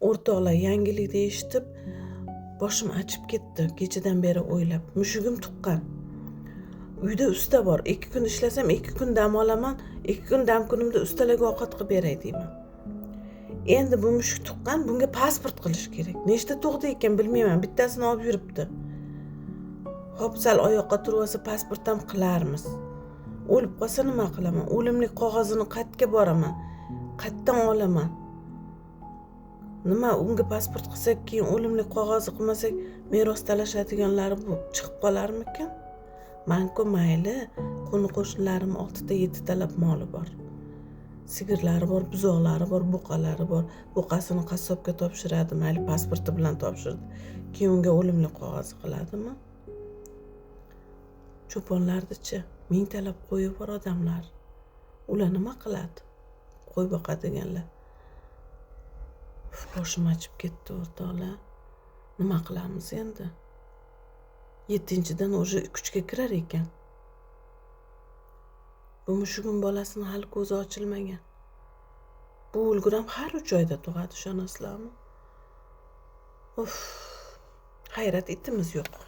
O'rtoqlar, yangilikni eshitib boshim achib ketdi. Kechadan beri o'ylab. Mushugim tuqqan. Uyda usta bor. 2 kun ishlasam 2 kun dam olaman. 2 kun dam kunimda ustalarga ovqat qilib beray deyman. Endi bu mushuk tuqqan, bunga pasport qilish kerak. Nechta tug'di ekan bilmayman. Bittasini olib yuribdi. Hop, sal oyoqqa turib olsa pasport ham qilarmiz. O'lib qolsa nima qilaman? O'limlik qog'ozini qayerga boraman? Qayerdan olaman? Nima unga pasport qilsak, keyin o'limlik qog'ozi qilmasak, meros talashadiganlari bu chiqib qolarmikan? Manku mayli, qo'ni-qo'shnilarim 6-7 talab moli bor. Sigirlari bor, buzoqlari bor, buqalari bor. Buqasini qassobga topshiradi, mayli pasporti bilan topshirdi. Keyin unga o'limlik qog'ozi qiladimi? Cho'ponlardichi 1000 talab qo'yi bor odamlar. Ular nima qiladi? Qo'y boqadiganlar. Boshim achib ketdi o'rtoqlar. Nima qilamiz endi? 7-dan o'sha kuchga kirar ekan. Bu mushugim bolasini hali ko'zi ochilmagan. Bu ulguram har 3 oyda tug'adi, ishonasizlarmi? Hayrat, itimiz yo'q.